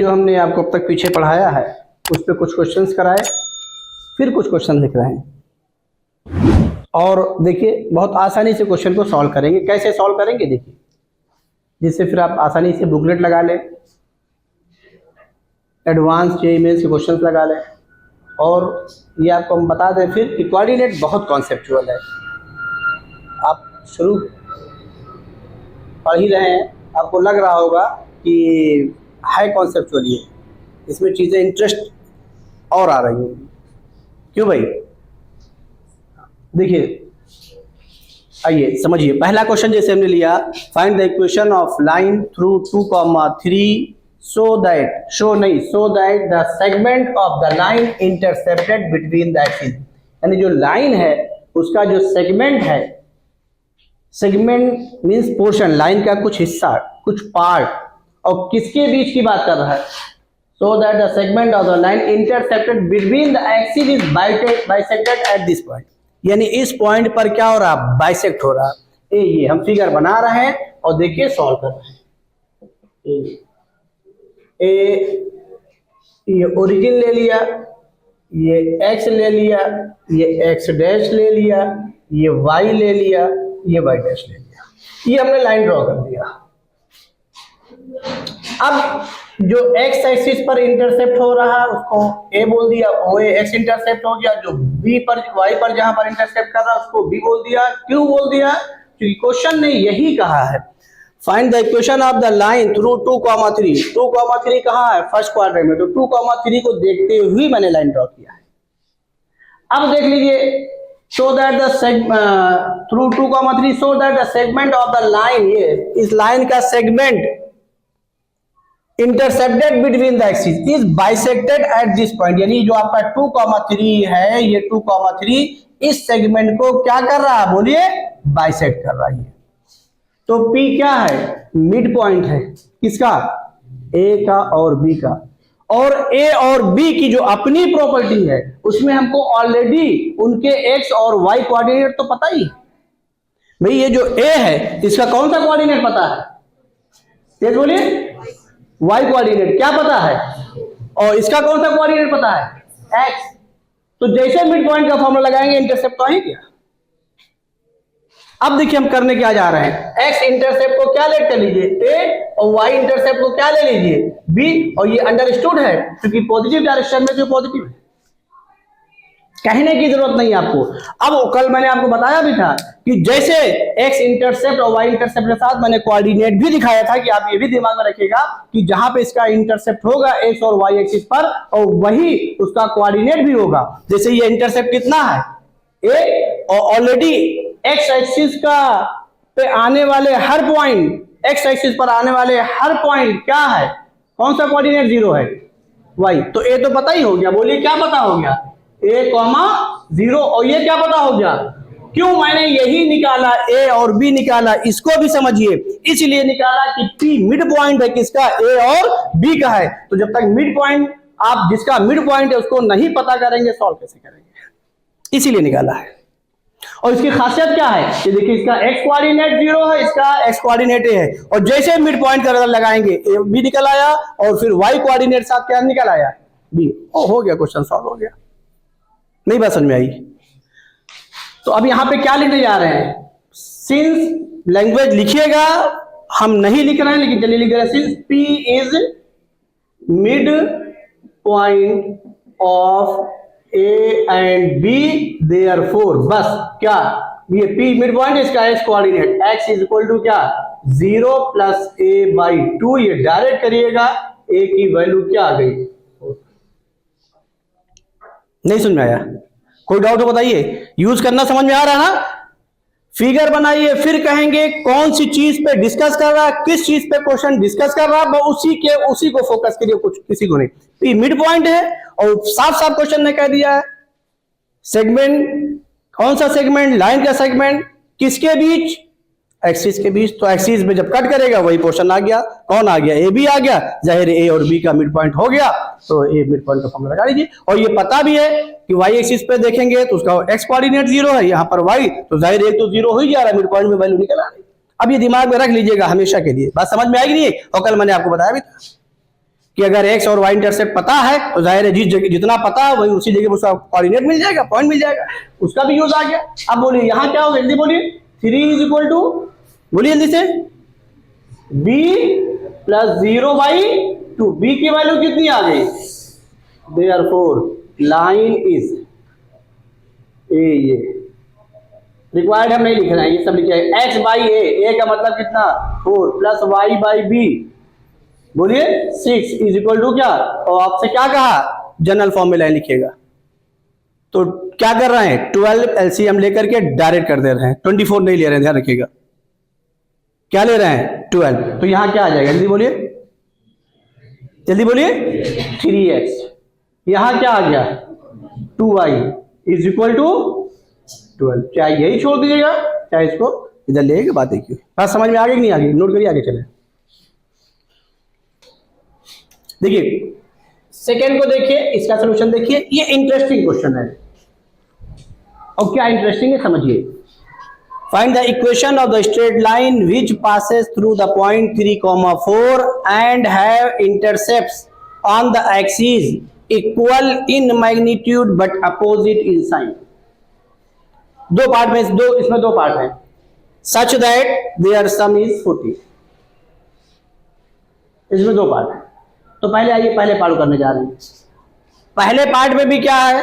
जो हमने आपको अब तक पीछे पढ़ाया है उस पर कुछ क्वेश्चंस कराए, फिर कुछ क्वेश्चन लिख रहे हैं और देखिए बहुत आसानी से क्वेश्चन को सॉल्व करेंगे। कैसे सॉल्व करेंगे देखिए, जिससे फिर आप आसानी से बुकलेट लगा लें, एडवांस जेईई मेंस के क्वेश्चन लगा लें। और ये आपको हम बता दें फिर कि कोऑर्डिनेट बहुत कॉन्सेप्चुअल है। आप शुरू पढ़ ही रहे हैं, आपको लग रहा होगा कि है कॉन्सेप्चुअल, ये इसमें चीज़ें इंटरेस्ट और आ रही होंगी। क्यों भाई? देखिए आइए समझिए। पहला क्वेश्चन जैसे हमने लिया, find the equation of line through 2,3 so that the segment of the line intercepted between the axes, यानी जो लाइन है उसका जो सेगमेंट है, सेगमेंट मीन्स पोर्शन, लाइन का कुछ हिस्सा, कुछ पार्ट, और किसके बीच की बात कर रहा है? so that the segment of the line intercepted between the axes is bisected at this point, यानी इस पॉइंट पर क्या हो रहा? बाइसेक्ट हो रहा। ये हम फिगर बना रहे हैं और देखिए सॉल्व कर रहे हैं। ये ओरिजिन ले लिया, ये x ले लिया, ये x डैश ले लिया, ये y ले लिया, ये y डैश ले लिया, ये हमने लाइन ड्रॉ कर दिया। अब जो x एक्सिस पर इंटरसेप्ट हो रहा है उसको a बोल दिया, OA x इंटरसेप्ट हो गया। जो b पर y पर जहां पर इंटरसेप्ट कर रहा है उसको b बोल दिया। क्यों बोल दिया? क्योंकि क्वेश्चन ने यही कहा है, find the equation of the line through 2,3। 2,3 कहाँ है? फर्स्ट क्वाड्रेंट में। तो 2,3 को देखते हुए मैंने लाइन ड्रॉ किया है। अब देख लीजिए, so that the through 2,3 so that the segment of the line, ये इस लाइन का segment intercepted between the axis is bisected at this point, यानी जो आपका 2,3 है, ये 2,3 इस सेगमेंट को क्या कर रहा है? बोलिए, बाइसेक्ट कर रहा है। तो P क्या है? मिड पॉइंट है किसका? A का और B का। और A और B की जो अपनी प्रॉपर्टी है उसमें हमको ऑलरेडी उनके x और y कोऑर्डिनेट तो पता ही है। भाई ये जो A है इसका कौन सा कोऑर्डिनेट पता है? तेज बोलिए, y कोऑर्डिनेट क्या पता है? और इसका कौन सा कोऑर्डिनेट पता है? x। तो जैसे मिड पॉइंट का फॉर्मूला लगाएंगे इंटरसेप्ट तो आएगा। अब देखिए हम करने क्या जा रहे हैं, x इंटरसेप्ट को क्या लेट कर लीजिए a, और y इंटरसेप्ट को क्या ले लीजिए b, और ये अंडरस्टूड है क्योंकि पॉजिटिव डायरेक्शन में जो पॉजिटिव है, कहने की जरूरत नहीं आपको। अब कल मैंने आपको बताया भी था कि जैसे x इंटरसेप्ट और y इंटरसेप्ट के साथ मैंने कोऑर्डिनेट भी दिखाया था कि आप ये भी दिमाग में रखिएगा कि जहां पे इसका इंटरसेप्ट होगा x और y एक्सिस पर, और वही उसका कोऑर्डिनेट भी होगा। जैसे ये इंटरसेप्ट कितना है? a, और ऑलरेडी x एक्सिस का पे आने वाले हर पॉइंट, x एक्सिस पर आने वाले हर पॉइंट क्या है? कौन सा कोऑर्डिनेट? 0 है, y। तो a तो पता ही हो गया। बोलिए क्या पता हो गया? a, 0। और ये क्या पता हो गया? क्यों मैंने यही निकाला, a और b निकाला, इसको भी समझिए। इसलिए निकाला कि p मिड पॉइंट है किसका? a और b का है। तो जब तक मिड पॉइंट, आप जिसका मिड पॉइंट है उसको नहीं पता करेंगे, सॉल्व कैसे करेंगे? इसीलिए निकाला है। और इसकी खासियत क्या है? ये देखिए, इसका x कोऑर्डिनेट 0 है, इसका x कोऑर्डिनेट a है, और जैसे मिड पॉइंट का रिजल्ट लगाएंगे a b निकल आया, और फिर y कोऑर्डिनेट साथ क्या निकल आया? b। हो गया, क्वेश्चन सॉल्व हो गया। नहीं बात समझ में आई? तो अब यहां पे क्या लिखने जा रहे हैं? सिंस लैंग्वेज लिखिएगा, हम नहीं लिख रहे हैं लेकिन चलिए लिख रहे हैं, since p is mid point of A and B, therefore बस क्या, ये P मिड पॉइंट, इसका x coordinate x is equal to क्या? 0 प्लस a/2। ये डायरेक्ट करिएगा, a की वैल्यू क्या आ गई? नहीं समझ में आया? कोई डाउट हो बताइए? यूज करना समझ में आ रहा है ना? फिगर बनाइए, फिर कहेंगे कौन सी चीज पे डिस्कस कर रहा है, किस चीज पे क्वेश्चन डिस्कस कर रहा है, उसी को फोकस करिए, कुछ किसी को नहीं। ये मिड पॉइंट है और साफ साफ क्वेश्चन ने कह दिया है सेगमेंट, कौन सा सेगमेंट? लाइन का सेगमेंट, किसके बीच? एक्सिस के बीच। तो एक्सिस में जब कट करेगा वही पोर्शन आ गया। कौन आ गया? ए बी आ गया। जाहिर ए और बी का मिड पॉइंट हो गया, तो ए मिड पॉइंट का फॉर्मूला लगा लीजिए। और ये पता भी है कि वाई एक्सिस पे देखेंगे तो उसका एक्स कोऑर्डिनेट 0 है, यहाँ पर वाई, तो जाहिर एक तो 0 हो ही जा रहा है, मिड पॉइंट में वैल्यू निकल आ रही है। अब ये दिमाग में रख लीजिएगा हमेशा के लिए। बात समझ में आएगी नहीं? और कल मैंने आपको बताया भी था कि अगर एक्स और वाई इंटरसेप्ट पता है तो जाहिर है जितना पता है वही उसी जगह उसका कोऑर्डिनेट मिल जाएगा, पॉइंट मिल जाएगा, उसका भी यूज आ गया। अब बोलिए यहां क्या होगा, जल्दी बोलिए। 3 इज इक्वल टू, बोलिए जल्दी से, b प्लस 0/2। b की वैल्यू कितनी आ गई, देयरफॉर लाइन इज ये रिक्वायर्ड हम नहीं लिख रहे हैं, ये सब लिखा है x बाई ए का मतलब कितना 4 प्लस y बाई बी, बोलिए 6 इज इक्वल टू क्या, और आपसे क्या कहा जनरल फॉर्म में लाइन लिखिएगा। तो क्या कर रहे हैं, 12 एलसीएम लेकर के डायरेक्ट कर दे रहे हैं, 24 नहीं ले रहे हैं, ध्यान रखिएगा। क्या ले रहे हैं 12, तो यहां क्या आ जाएगा, जल्दी बोलिए, जल्दी बोलिए, 3x, यहां क्या आ गया 2y इज इक्वल टू 12। चाहे यही छोड़ दीजिएगा चाहे इसको इधर ले बात देखिए। बात समझ में आ गई कि नहीं आ गई, नोट करिए, आगे चले। देखिए सेकेंड को देखिए, इसका सोल्यूशन देखिए, ये इंटरेस्टिंग क्वेश्चन है। और क्या इंटरेस्टिंग है समझिए। Find the equation of the straight line which passes through the point 3,4 and have intercepts on the axis equal in magnitude but opposite in sign. दो पार्ट में, इसमें दो पार्ट है, such that their sum is 40। इसमें दो part है। तो पहले आइए पहले पार्ट करने जा रहे हैं। पहले पार्ट में भी क्या है,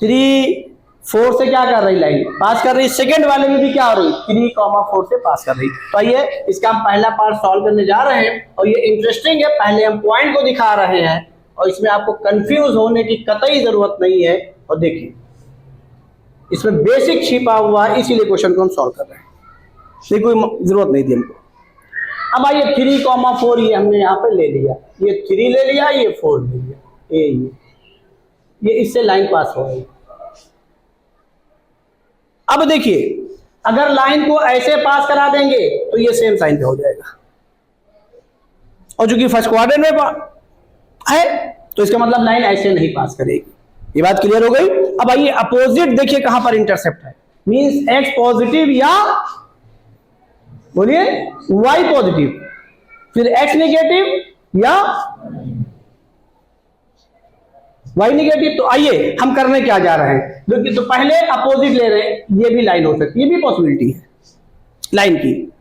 3,4 से क्या कर रही लाइन, पास कर रही। सेकंड वाले में भी क्या हो रही, 3,4 से पास कर रही। तो आइए इसका हम पहला पार्ट सॉल्व करने जा रहे हैं, और ये इंटरेस्टिंग है। पहले हम पॉइंट को दिखा रहे हैं और इसमें आपको कंफ्यूज होने की कतई जरूरत नहीं है। और देखिए इसमें बेसिक छिपा हुआ है, इसीलिए क्वेश्चन को हम सॉल्व कर रहे हैं, इसलिए कोई जरूरत नहीं थी हमको। अब आइए 3,4 ये हमने यहाँ पे ले लिया, ये 3 ले लिया, ये 4 ले लिया, ये इससे लाइन पास हो गई। अब देखिए अगर लाइन को ऐसे पास करा देंगे तो ये सेम साइन पे हो जाएगा, और चूंकि फर्स्ट क्वाड्रेंट में है तो इसका मतलब लाइन ऐसे नहीं पास करेगी। ये बात क्लियर हो गई। अब आइए अपोजिट देखिए कहां पर इंटरसेप्ट है, मींस एक्स पॉजिटिव या बोलिए वाई पॉजिटिव, फिर एक्स नेगेटिव या वाई नेगेटिव। तो आइए हम करने क्या जा रहे हैं, देखिए तो पहले अपोजिट ले रहे हैं, ये भी लाइन हो सकती है, ये भी पॉसिबिलिटी है लाइन की,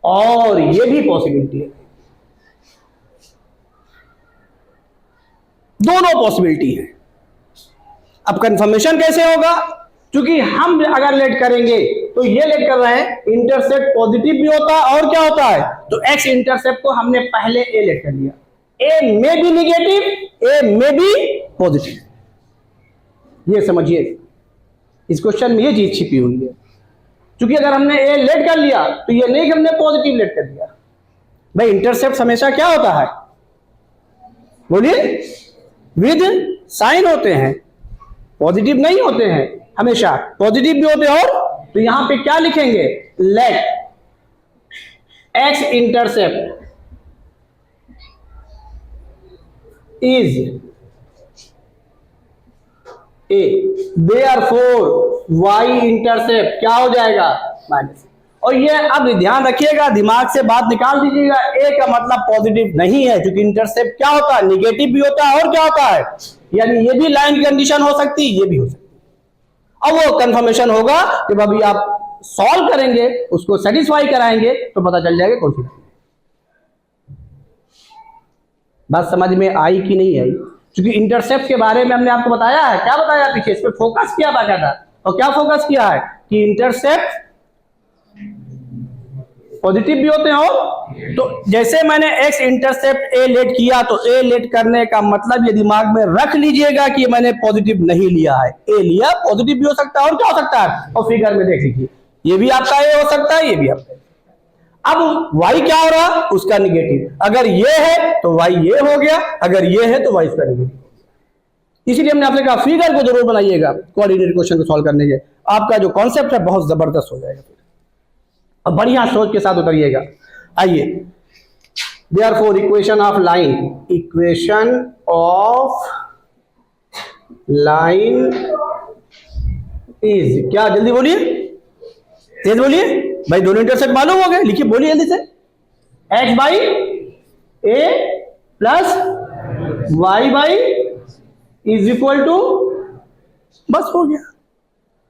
और ये भी पॉसिबिलिटी है, दोनों पॉसिबिलिटी है। अब कंफर्मेशन कैसे होगा, क्योंकि हम अगर लेट करेंगे तो ये लेट कर रहे हैं इंटरसेप्ट पॉजिटिव भी होता है और क्या होता है, तो एक्स इंटरसेप्ट को हमने पहले ए लेट कर लिया, ए में भी निगेटिव ए में भी पॉजिटिव। ये समझिए इस क्वेश्चन में ये चीज छिपी हुई है, क्योंकि अगर हमने ए लेट कर लिया तो ये नहीं कि हमने पॉजिटिव लेट कर दिया। भाई इंटरसेप्ट हमेशा क्या होता है, बोलिए विद साइन होते हैं, पॉजिटिव नहीं होते हैं, हमेशा पॉजिटिव भी होते हैं। और तो यहां पे क्या लिखेंगे, let x intercept is a, therefore y intercept क्या हो जाएगा माइनस। और ये अब ध्यान रखिएगा, दिमाग से बात निकाल दीजिएगा, ए का मतलब पॉजिटिव नहीं है, क्योंकि इंटरसेप्ट क्या होता है, निगेटिव भी होता है और क्या होता है, यानी ये भी लाइन की कंडीशन हो सकती है, ये भी हो सकती है। अब वो कंफर्मेशन होगा जब अभी आप सॉल्व करेंगे, उसको सेटिस्फाई कराएंगे तो पता चल जाएगा कौन सी लाइन। बात समझ में आई कि नहीं आई, क्योंकि इंटरसेप्ट के बारे में हमने आपको बताया है, क्या बताया पीछे, इस पर फोकस किया बाकायदा। और क्या फोकस किया है कि इंटरसेप्ट पॉजिटिव भी होते हैं, और तो जैसे मैंने एक्स इंटरसेप्ट ए लेट किया, तो ए लेट करने का मतलब ये दिमाग में रख लीजिएगा कि मैंने पॉजिटिव नहीं लिया है, ए लिया, पॉजिटिव भी हो सकता है और क्या हो सकता है, और फिगर में देख लीजिए ये भी आपका ए हो सकता है, ये भी आपका। अब वाई क्या हो रहा, उसका निगेटिव, अगर ये है तो वाई ये हो गया, अगर ये है तो वाई उसका निगेटिव। इसलिए हमने आपसे कहा फिगर को जरूर बनाइएगा कोऑर्डिनेट क्वेश्चन को सॉल्व करने के, आपका जो कॉन्सेप्ट है बहुत जबरदस्त हो जाएगा। अब बढ़िया सोच के साथ उतरिएगा। आइए therefore equation of line, equation of line is क्या, जल्दी बोलिए, तेज बोलिए भाई, दोनों इंटरसेप्ट मालूम हो गए, लिखिए, बोलिए जल्दी से, x by a plus y by is equal to, बस हो गया,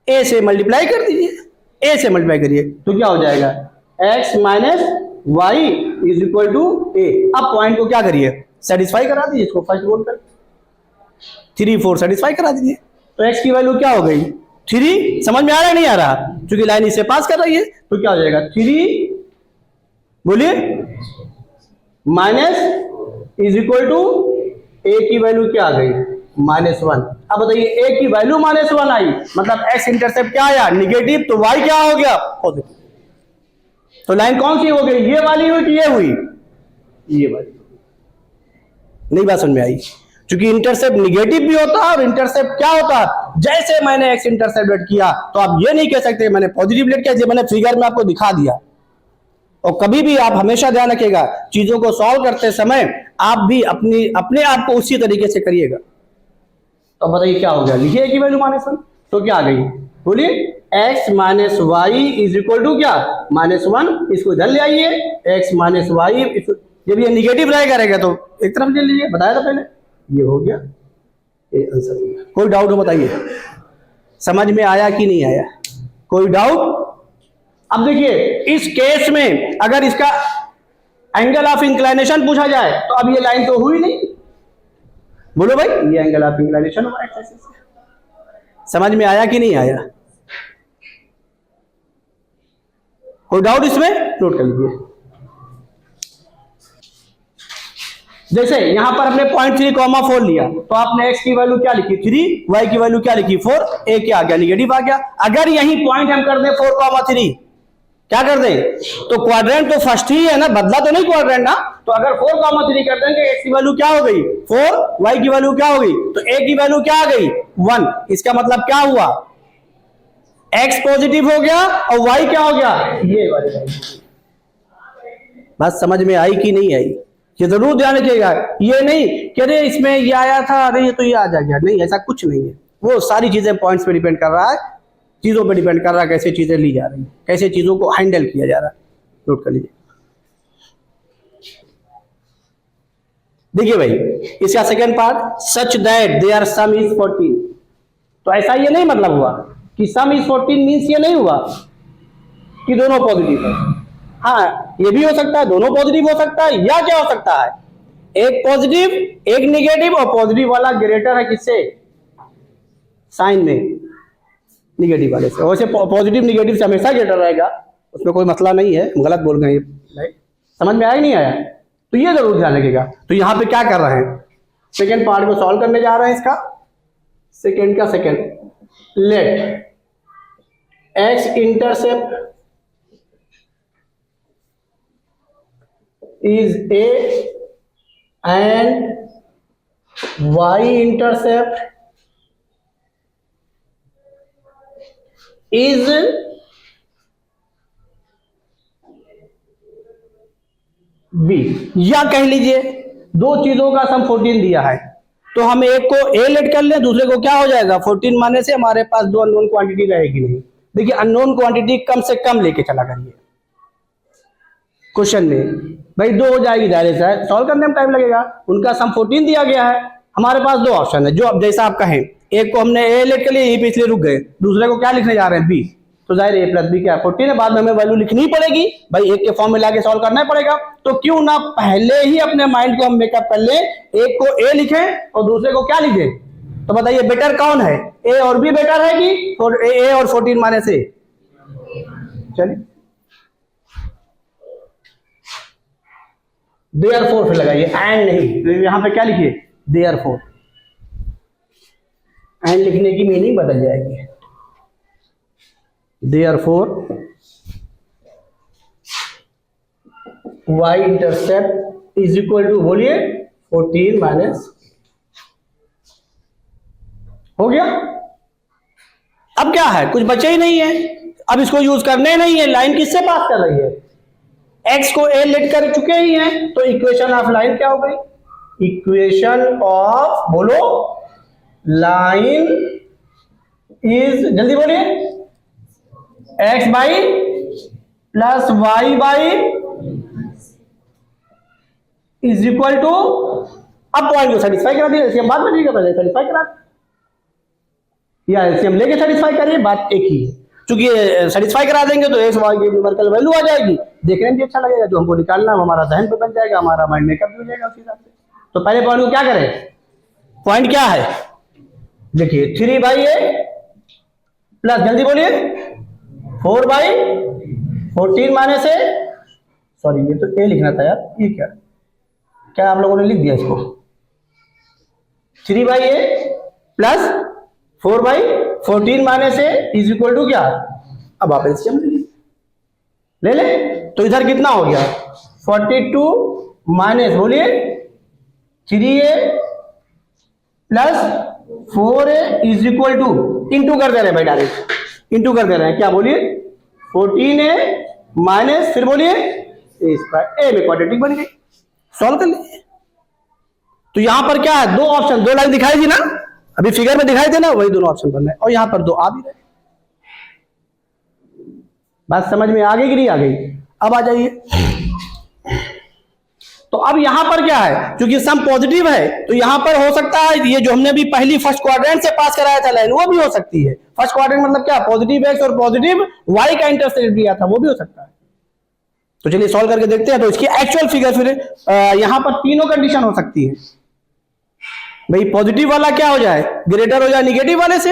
ए से मल्टीप्लाई कर दीजिए, ए से मल्टीप्लाई करिए तो क्या हो जाएगा, X minus Y is equal to A. अब पॉइंट को क्या करिए, सेटिस्फाई करा दीजिए, इसको फर्स्ट बोल कर 3 4 सेटिस्फाई करा दीजिए। तो एक्स की वैल्यू क्या हो गई 3, समझ में आ रहा है नहीं आ रहा, क्योंकि लाइन इसे पास कर रही है, तो क्या हो जाएगा 3 बोलिए माइनस इज इक्वल टू ए की वैल्यू क्या आ गई -1। अब बताइए ए की वैल्यू -1 आई, मतलब एक्स इंटरसेप्ट क्या आया निगेटिव, तो वाई क्या हो गया पॉजिटिव। तो लाइन कौन सी हो गई, ये वाली हुई कि ये हुई, ये वाली। नहीं बात समझ में आई, क्योंकि इंटरसेप्ट निगेटिव भी होता है और इंटरसेप्ट क्या होता है, जैसे मैंने एक्स इंटरसेप्ट लेट किया तो आप ये नहीं कह सकते मैंने पॉजिटिव लेट किया, जो मैंने फिगर में आपको दिखा दिया। और कभी भी आप हमेशा ध्यान रखिएगा, चीजों को सॉल्व करते समय आप भी अपने आप को उसी तरीके से करिएगा। तो बताइए क्या हो गया, लिखिए की वैल्यू -1, तो क्या आ गई बोलिए, x minus Y is equal to क्या -1, इसको इधर ले आइए, एक्स माइनस वाई, जब ये निगेटिव रहेगा तो एक तरफ ले लीजिए, बताया था पहले, ये हो गया, ये आंसर। कोई डाउट हो बताइए, समझ में आया कि नहीं आया, कोई डाउट। अब देखिए इस केस में अगर इसका एंगल ऑफ इंक्लाइनेशन पूछा जाए तो अब ये लाइन तो हुई नहीं, बोलो भाई, ये एंगल ऑफ इंक्लाइनेशन हुआ एक्स एक्सिस से। समझ में आया कि नहीं आया, कोई डाउट इसमें, नोट कर लीजिए। जैसे यहां पर हमने 0.3, 4 लिया, तो आपने x की वैल्यू क्या लिखी 3, y की वैल्यू क्या लिखी 4, a क्या आ गया निगेटिव आ गया। अगर यही पॉइंट हम कर दें 4, 3, क्या कर दें, तो क्वाड्रेंट तो फर्स्ट ही है ना, बदला तो नहीं क्वाड्रेंट ना, तो अगर 4, 3 कर देंगे, x की वैल्यू क्या हो गई 4, y की वैल्यू क्या हो गई, तो a की वैल्यू क्या आ गई 1। इसका मतलब क्या हुआ, x पॉजिटिव हो गया और y क्या हो गया, ये वाली। बात समझ में आई कि नहीं आई, ये जरूर ध्यान रखिएगा। ये नहीं कि अरे इसमें ये आया था, अरे ये तो ये आ जाएगा, नहीं, ऐसा कुछ नहीं है। वो सारी चीजें पॉइंट्स पे डिपेंड कर रहा है, चीजों पे डिपेंड कर रहा है, कैसे चीजें ली जा रही है, कैसे चीजों को हैंडल किया जा रहा है। नोट कर लीजिए। देखिए भाई इसका second part, such that their sum is 14। तो ऐसा ये नहीं मतलब हुआ कि सम इज 14 मीन्स ये नहीं हुआ कि दोनों पॉजिटिव है। हाँ ये भी हो सकता है, दोनों पॉजिटिव हो सकता है, या क्या हो सकता है, एक पॉजिटिव एक निगेटिव, और पॉजिटिव वाला ग्रेटर है किससे, साइन में, निगेटिव वाले से। वैसे पॉजिटिव निगेटिव से हमेशा ग्रेटर रहेगा, उसमें कोई मसला नहीं है, गलत बोल गए, समझ में आया नहीं आया, तो ये जरूर ध्यान रखिएगा। तो यहां पे क्या कर रहे हैं, सेकेंड पार्ट को सॉल्व करने जा रहे हैं, इसका सेकेंड का second, let x intercept is A and y intercept is B, या कह लीजिए दो चीजों का सम 14 दिया है, तो हम एक को A लेट कर लें, दूसरे को क्या हो जाएगा 14 माने से हमारे पास दो अननोन क्वांटिटी रहेगी नहीं। देखिए अननोन क्वांटिटी कम से कम लेके चला करिए क्वेश्चन में, भाई 2 हो जाएगी, दायरे से सॉल्व करने में टाइम लगेगा। उनका सम 14 दिया गया है, हमारे पास 2 ऑप्शन है, जो अब जैसा आप कहें, एक को हमने ए लेट कर लिया, यहीं पे इसलिए रुक गए, दूसरे को क्या लिखने जा रहे हैं बी, तो जाहिर ए प्लस बी क्या 14 है, बाद में हमें वैल्यू लिखनी पड़ेगी भाई, एक के फॉर्म में लाके सॉल्व करना पड़ेगा। तो क्यों ना पहले ही अपने माइंड को हम मेकअप कर ले, एक को ए लिखें और दूसरे को क्या लिखें, तो बताइए बेटर कौन है, ए और बी बेटर है कि ए और 14 माने से, चलिए देयरफॉर फिर लगाइए, एंड नहीं, तो यहां पे क्या लिखिए देयरफॉर, एंड लिखने की मीनिंग बदल जाएगी, therefore y intercept is equal to, बोलिए 14 माइनस, हो गया। अब क्या है, कुछ बचे ही नहीं है, अब इसको यूज करने नहीं है, लाइन किससे पास कर रही है, x को a लेट कर चुके ही हैं, तो इक्वेशन ऑफ लाइन क्या हो गई, इक्वेशन ऑफ, बोलो लाइन इज, जल्दी बोलिए, x by plus y by is equal to अब पॉइंट को सेटिस्फाई करा दिया, एलसीएम बाद में लीजिएगा, पहले सेटिस्फाई करा या एलसीएम लेके सेटिस्फाई करिए, बात एक ही है। क्योंकि सेटिस्फाई करा देंगे तो एक्स वाई की न्यूमेरिकल वैल्यू आ जाएगी, देखने में भी अच्छा लगेगा, जो हमको निकालना है हमारा जहन पे बन जाएगा, हमारा माइंड मेकअप भी हो जाएगा उस हिसाब से। तो पहले पॉइंट को क्या करें, पॉइंट क्या है देखिए 3/a प्लस, जल्दी बोलिए 4/14 माइनस ए, सॉरी ये तो ए लिखना था यार, ये क्या आप लोगों ने लिख दिया इसको, 3/a plus 4/14 minus a is equal to क्या, अब आप एलसीएम ले ले, तो इधर कितना हो गया 42 माइनस बोलिए 3a plus 4a is equal to, into कर दे रहे हैं भाई, डायरेक्ट इंटू कर दे रहे हैं, क्या बोलिए 14a माइनस फिर बोलिए ए स्क्वायर, ए में क्वाड्रेटिक बन गई, सॉल्व कर लीजिए। तो यहां पर क्या है, दो ऑप्शन, दो लाइन दिखाई दी ना, अभी फिगर में दिखाई दे ना, वही दोनों ऑप्शन बन रहे हैं, और यहां पर दो आ भी रहे। बात समझ में आ गई कि नहीं आ गई, अब आ जाइए। तो अब यहां पर क्या है, क्योंकि सम पॉजिटिव है तो यहां पर हो सकता है ये जो हमने अभी पहली फर्स्ट क्वाड्रेंट से पास कराया था लाइन, वो भी हो सकती है। फर्स्ट क्वाड्रेंट मतलब क्या, पॉजिटिव एक्स और पॉजिटिव वाई का इंटरसेप्ट दिया था, वो भी हो सकता है। तो चलिए सॉल्व करके देखते हैं। तो इसकी एक्चुअल फिगर फिर यहां पर तीनों कंडीशन हो सकती है भाई, पॉजिटिव वाला क्या हो जाए, ग्रेटर हो जाए निगेटिव वाले से,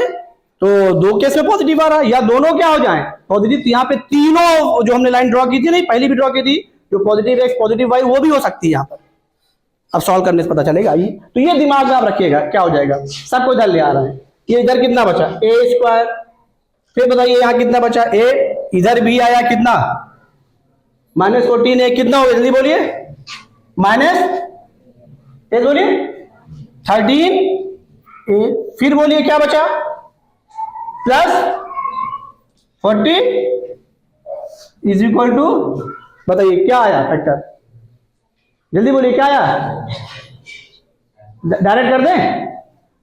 तो दो केस में पॉजिटिव आ रहा है, या दोनों क्या हो जाए पॉजिटिव, यहाँ पे तीनों जो हमने लाइन ड्रॉ की थी, नहीं पहली भी ड्रॉ की थी, जो पॉजिटिव एक्स पॉजिटिव वाई, वो भी हो सकती है यहाँ पर। अब सॉल्व करने से पता चलेगा। ये तो ये दिमाग में आप रखिएगा, क्या हो जाएगा, सबको इधर ले आ रहा है, ये इधर कितना बचा ए स्क्वायर, फिर बताइए यहाँ कितना बचा ए, इधर भी आया कितना -14 कितना हो गया, जल्दी बोलिए, माइनस ए बोलिए 13 ए, फिर बोलिए क्या बचा प्लस 40 इज इक्वल टू, बताइए क्या आया फैक्टर, जल्दी बोलिए क्या आया, डायरेक्ट कर दें,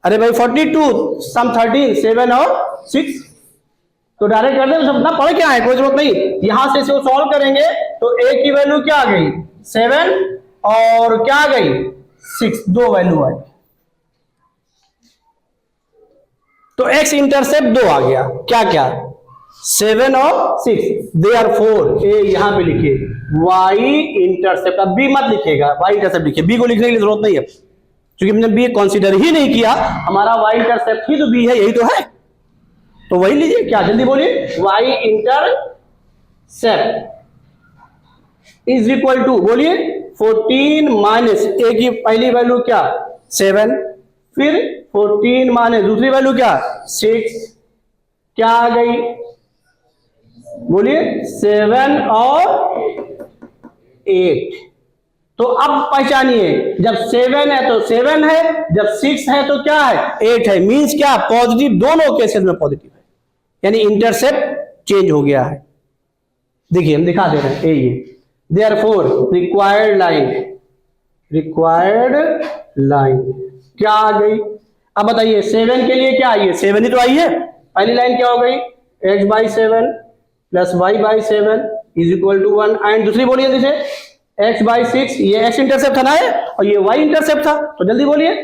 अरे भाई 42 सम 13 7 और 6, तो डायरेक्ट कर दें, सब ना पढ़ के आए, कोई जरूरत नहीं, यहां से इसको सॉल्व करेंगे तो a की वैल्यू क्या आ गई 7 और क्या आ गई 6, दो वैल्यू आई, तो x इंटरसेप्ट 2 आ गया, क्या क्या 7 और 6, देयरफॉर ए यहां पे लिखिए y इंटरसेप्ट, अब b मत लिखिएगा, y इंटरसेप्ट लिखिए, b को लिखने की जरूरत नहीं है क्योंकि हमने b कंसीडर ही नहीं किया, हमारा y इंटरसेप्ट ही तो b है, यही तो है, तो वही लीजिए, क्या जल्दी बोलिए y intercept is equal to, बोलिए 14 माइनस ए की पहली वैल्यू क्या 7, फिर 14 माइनस दूसरी वैल्यू क्या 6, क्या आ गई बोलिए 7 और 8। तो अब पहचानिए, जब 7 है तो 7 है, जब 6 है तो क्या है 8 है, मींस क्या पॉजिटिव, दोनों केसेस में पॉजिटिव है, यानी इंटरसेप्ट चेंज हो गया है। देखिए हम दिखा दे रहे हैं, ये देयरफॉर रिक्वायर्ड लाइन क्या आ गई, अब बताइए 7 के लिए क्या आई है, 7 ही तो आई है, पहली लाइन क्या हो गई x/7 plus y/7 is equal to 1, and दूसरी बोलिए जैसे x/6, ये x इंटरसेप्ट था ना है, और ये y इंटरसेप्ट था, तो जल्दी बोलिए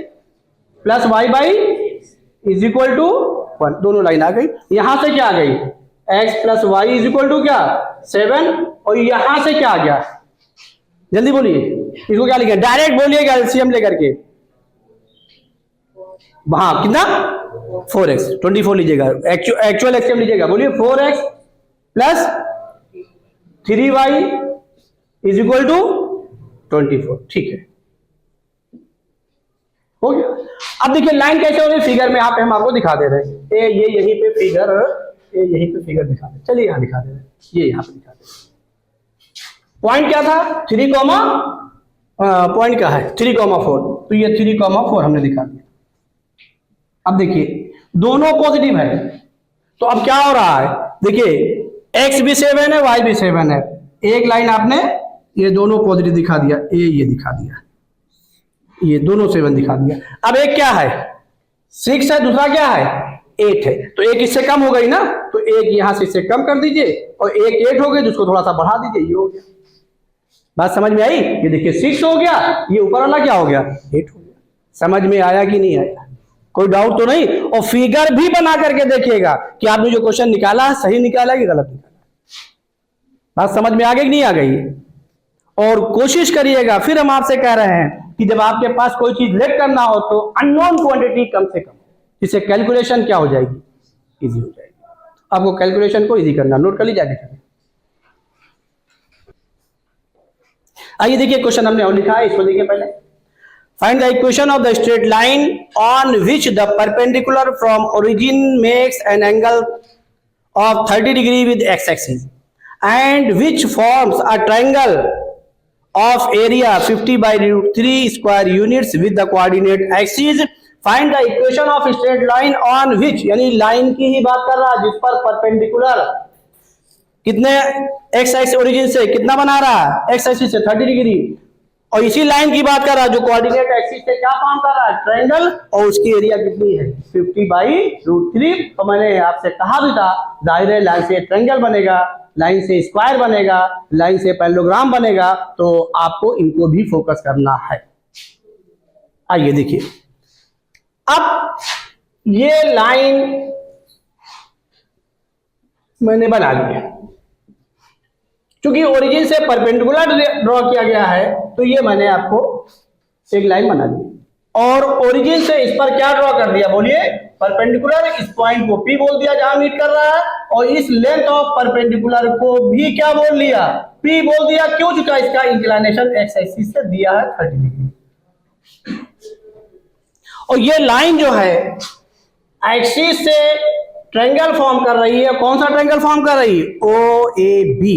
plus y is equal to 1, दोनों लाइन आ गई। यहां से क्या आ गई x plus y is equal to क्या 7, और यहां से क्या आ गया, जल्दी बोलिए इसको क्या लिखे, डायरेक्ट बोलिएगा एलसीएम लेकर के, हाँ कितना 4x 24 लीजिएगा, एक्चुअल एलसीएम लीजिएगा, बोलिए 4x plus 3y is equal to 24, ठीक है हो गया। अब देखिए लाइन कैसे हो रही है, फिगर में यहाँ पे हम आपको दिखा दे रहे हैं, ये यहीं पे फिगर, ये यहीं पे फिगर दिखा दे, चलिए यहाँ दिखा दे रहे हैं, ये यहाँ पे दिखा दे, पॉइंट क्या था 3, पॉइंट क्या है 3,4, तो ये 3,4 हमने दिखा दिया। अब देखिए दोनों पॉजिटिव है, तो अब क्या हो रहा है, देखिए x भी 7 है y भी 7 है, एक लाइन आपने ये दोनों पॉजिटिव दिखा दिया, ये दिखा दिया, ये दोनों 7 दिखा दिया। अब एक क्या है 6 है, दूसरा क्या है 8 है, तो एक इससे कम हो गई ना, तो एक यहां से इससे कम कर दीजिए, और एक 8 हो गई, जिसको थोड़ा सा बढ़ा दीजिए, ये हो गया। बात समझ में आई, ये देखिए 6 हो गया, ये ऊपर वाला क्या हो गया 8 हो गया। समझ में आया कि नहीं आया? कोई डाउट तो नहीं? और फिगर भी बना करके देखिएगा कि आपने जो क्वेश्चन निकाला है सही निकाला है कि गलत निकाला। बात समझ में आ गई कि नहीं आ गई? और कोशिश करिएगा, फिर हम आपसे कह रहे हैं कि जब आपके पास कोई चीज लेट करना हो तो अननोन क्वांटिटी कम से कम, इससे कैलकुलेशन क्या हो जाएगी? इजी हो जाएगी। आपको कैलकुलेशन को इजी करना, नोट कर लीजिए। आइए देखिए क्वेश्चन हमने और लिखा है, इसको देखिए पहले। Find the equation of the straight line on which the perpendicular from origin makes an angle of 30 degree with x axis and which forms a triangle of area 50 by root 3 square units with the coordinate axis. Find the equation of straight line on which, यानी line की ही बात कर रहा है जिस पर perpendicular कितने x axis origin से कितना बना रहा है? एक्स एक्सिस से 30 डिग्री, और इसी लाइन की बात कर रहा है जो कोऑर्डिनेट एक्सिस से क्या फॉर्म कर रहा है? ट्रायंगल, और उसकी एरिया कितनी है? 50 बाई रूट 3। तो मैंने आपसे कहा भी था जाहिर है लाइन से ट्रायंगल बनेगा, लाइन से स्क्वायर बनेगा, लाइन से पैरेललोग्राम बनेगा, तो आपको इनको भी फोकस करना है। आइए देखिए, अब ये लाइन मैंने बना ली है, क्योंकि ओरिजिन से परपेंडिकुलर ड्रॉ किया गया है तो ये मैंने आपको एक लाइन बना दी, और ओरिजिन से इस पर क्या ड्रॉ कर दिया? बोलिए, परपेंडिकुलर। इस पॉइंट को P बोल दिया जहां मीट कर रहा है, और इस लेंथ ऑफ परपेंडिकुलर को भी क्या बोल दिया? P बोल दिया। क्यों? चुका इसका इंक्लिनेशन एक्स एक्सिस से दिया है 30 डिग्री, और ये लाइन जो है एक्सिस से ट्रायंगल फॉर्म कर रही है। कौन सा ट्रायंगल फॉर्म कर रही है? OAB,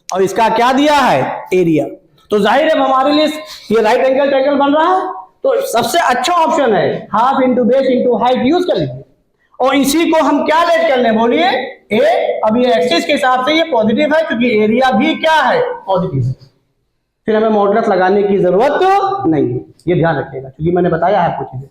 और इसका क्या दिया है? एरिया। तो जाहिर है हमारे लिए ये राइट एंगल ट्रायंगल बन रहा है, तो सबसे अच्छा ऑप्शन है half into base into height use कर लीजिए, और इसी को हम क्या लेट कर लें? बोलिए, ए। अब ये एक्सिस के हिसाब से ये पॉजिटिव है क्योंकि एरिया भी क्या है? पॉजिटिव है। फिर हमें मॉडुलस लगाने की जरूरत नहीं है, ये ध्यान रखिएगा क्योंकि मैंने बताया है आपको चीजें।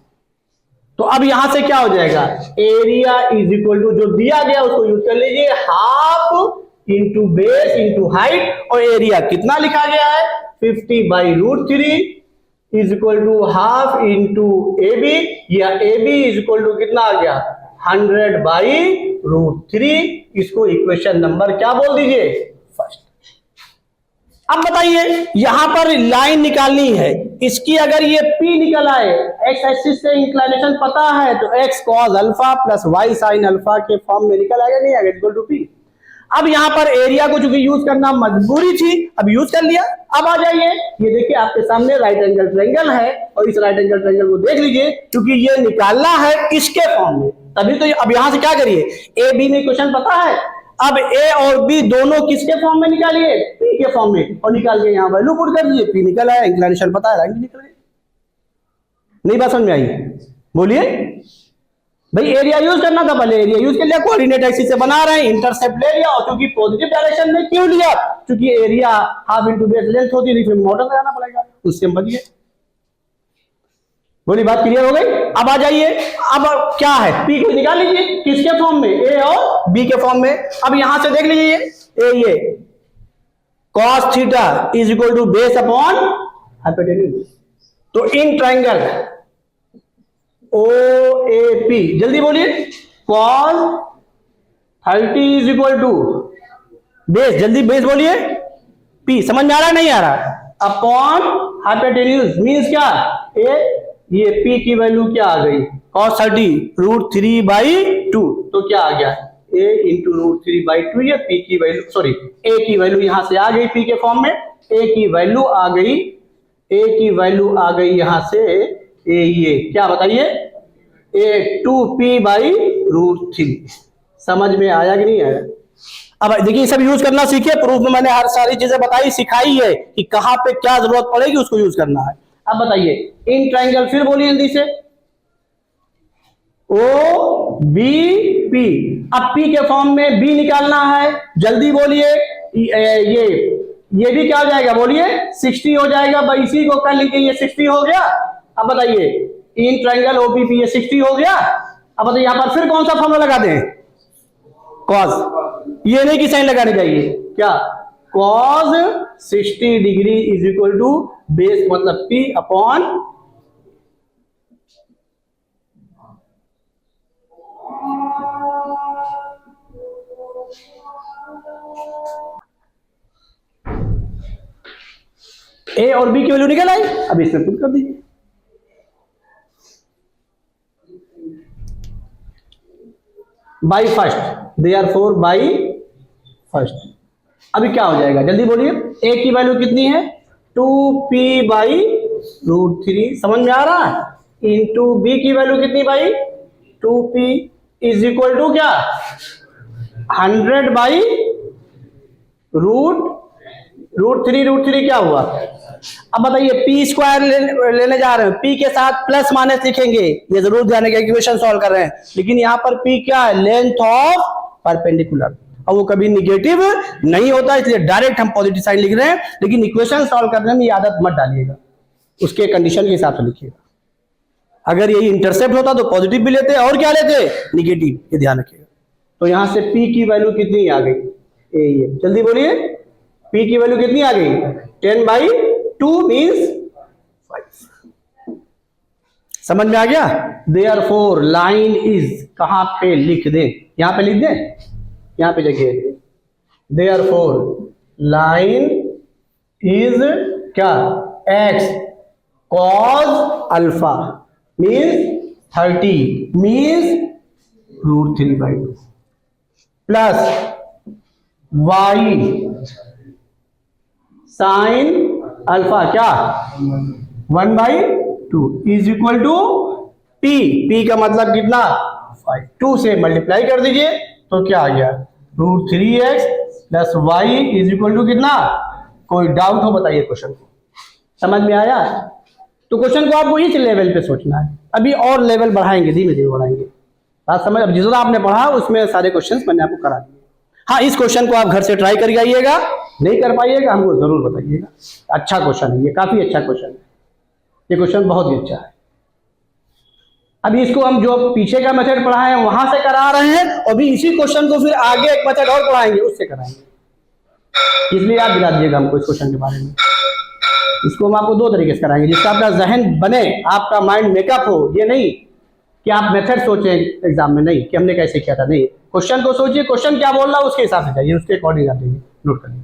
तो अब यहां से क्या हो जाएगा? एरिया इज इक्वल टू जो दिया गया उसको यूज कर लीजिए, half into base into height, और एरिया कितना लिखा गया है? 50 by root 3 is equal to half into A B, या A B is equal to कितना आ गया? 100 बाई रूट 3। इसको इक्वेशन नंबर क्या बोल दीजिए? फर्स्ट। अब बताइए, यहां पर लाइन निकालनी है, इसकी अगर ये P निकल आए, एक्स एक्सिस से इंक्लिनेशन पता है, तो x cos alpha plus y sin alpha के फॉर्म में निकल आएगा, नहीं आएगा? Equal to P। अब यहां पर एरिया को चूंकि यूज करना मजबूरी थी, अब यूज कर लिया। अब आ जाइए, ये देखिए आपके सामने राइट एंगल ट्रायंगल है, और इस राइट एंगल ट्रायंगल को देख लीजिए, क्योंकि ये निकालना है इसके फॉर्म में, तभी तो। अब यहां से क्या करिए? ए बी में क्वेश्चन पता है, अब ए और बी दोनों किसके फॉर्म में निकालिए? पी के फॉर्म में, और निकाल के यहां वैल्यू पुट कर दीजिए। पी निकल आया, इंक्लिनेशन पता है, लाइन भी निकल गई। नहीं बात समझ में आई? बोलिए भाई, एरिया यूज करना था, पहले एरिया यूज कर लिया, कोऑर्डिनेट एक्सिस से बना रहे हैं, इंटरसेप्ट ले लिया, और क्योंकि पॉजिटिव डायरेक्शन में क्यों लिया? क्योंकि area half into base length होती है, फिर मॉडल लगाना पड़ेगा, उससे हम बच गए। बोली, बात क्लियर हो गई? अब आ जाइए, अब क्या है? P को निकाल लीजिए, किसके फॉर्म में? A और B के फॉर्म में। अब यहां से देख लीजिए, ये cos theta is equal to base upon hypotenuse. तो इन ट्रायंगल OAP, जल्दी बोलिए, cos 30 is equal to base, जल्दी बेस बोलिए, P। समझ में आ रहा है नहीं आ रहा? अपॉन हाइपोटेन्यूज मींस क्या? ये P की वैल्यू क्या आ गई? cos 30 रूट 3 बाई 2, तो क्या आ गया? A into root 3 by 2। ये P की वैल्यू, सॉरी A की वैल्यू यहां से आ गई P के फॉर्म में, A की वैल्यू आ गई, A की वैल्यू आ गई यहां से ये क्या बताइए? A 2P by root 3। समझ में आया कि नहीं आया? अब देखिए, सब यूज करना सीखिए। प्रूफ में मैंने हर सारी चीजें बताई, सिखाई है कि कहां पे क्या जरूरत पड़ेगी, उसको यूज करना है। अब बताइए, इन ट्रायंगल फिर बोलिए जल्दी से, OBP। अब P के फॉर्म में B निकालना है, जल्दी बोलिए। ये भी क्या हो जाएगा? बोलिए, 60 हो जाएगा। भाई इसी को कर लीजिए, ये 60 हो गया। अब बताइए, इन ट्रायंगल OPP ये 60 हो गया। अब बताइए, यहां पर फिर कौन सा फॉर्मूला लगा दें? कॉस। ये नहीं कि साइन लगानी चाहिए, क्या? cos 60 degree is equal to base मतलब P अपॉन ए और बी की वैल्यू निकल आई, अब इसमें पुट कर दीजिए। By first, therefore by first. अभी क्या हो जाएगा जल्दी बोलिए, ए की वैल्यू कितनी है 2p/√3, समझ में आ रहा है, इंटू बी की वैल्यू कितनी भाई 2p इज इक्वल टू क्या 100/√3 क्या हुआ। अब बताइए पी स्क्वायर लेने जा रहे हैं, पी के साथ प्लस माइनस लिखेंगे, ये जरूर ध्यान रखिएगा, इक्वेशन सॉल्व कर रहे हैं, लेकिन यहां पर पी क्या है लेंथ ऑफ परपेंडिकुलर, और वो कभी निगेटिव नहीं होता, इसलिए डायरेक्ट हम पॉजिटिव साइन लिख रहे हैं, लेकिन इक्वेशन सॉल्व करने में ये आदत मत डालिएगा, उसके कंडीशन के हिसाब से लिखिएगा। अगर यही इंटरसेप्ट होता तो पॉजिटिव भी लेते और क्या लेते निगेटिव, ये ध्यान रखिएगा। तो यहां से पी की वैल्यू कितनी आ गई, ये जल्दी बोलिए, पी की वैल्यू कितनी आ गई 10/2 मीन्स 5। समझ में आ गया। देयरफॉर लाइन इज कहां पे लिख दें, यहां पे लिख दें, यहां पे जगह देयरफॉर लाइन इज क्या x cos alpha means 30 means √3/2 plus y sine alpha क्या 1/2 is equal to p, p का मतलब कितना 5, 2 से मल्टीप्लाई कर दीजिए तो क्या आ गया √3x plus y is equal to कितना। कोई डाउट हो बताइए क्वेश्चन को, समझ में आया। तो क्वेश्चन को आपको इस लेवल पे सोचना है, अभी और लेवल बढ़ाएंगे, धीमे धीमे बढ़ाएंगे, बात समझ। अब जितना आपने पढ़ा उसमें सारे क्वेश्चंस मैंने आपको करा दिए। हाँ, इस क्वेश्चन को आप घर से ट्राई करके आइएगा, नहीं कर पाइएगा हमको जरूर बताइएगा। अच्छा क्वेश्चन है ये, काफी अच्छा क्वेश्चन है ये, क्वेश्चन बहुत ही अच्छा है। अभी इसको हम जो पीछे का मेथड पढ़ा है वहां से करा रहे हैं, और भी इसी क्वेश्चन को फिर आगे एक मेथड और पढ़ाएंगे उससे कराएंगे, इसलिए आप दिला दीजिएगा हमको इस क्वेश्चन के बारे में। इसको हम आपको 2 तरीके से कराएंगे, जिससे आपका जहन बने, आपका माइंड मेकअप हो। ये नहीं कि आप मेथड सोचें एग्जाम में, नहीं कि हमने कैसे किया था, नहीं, क्वेश्चन को सोचिए, क्वेश्चन क्या बोल रहा है उसके हिसाब से जाइए, उसके अकॉर्डिंग आप नोट करिए।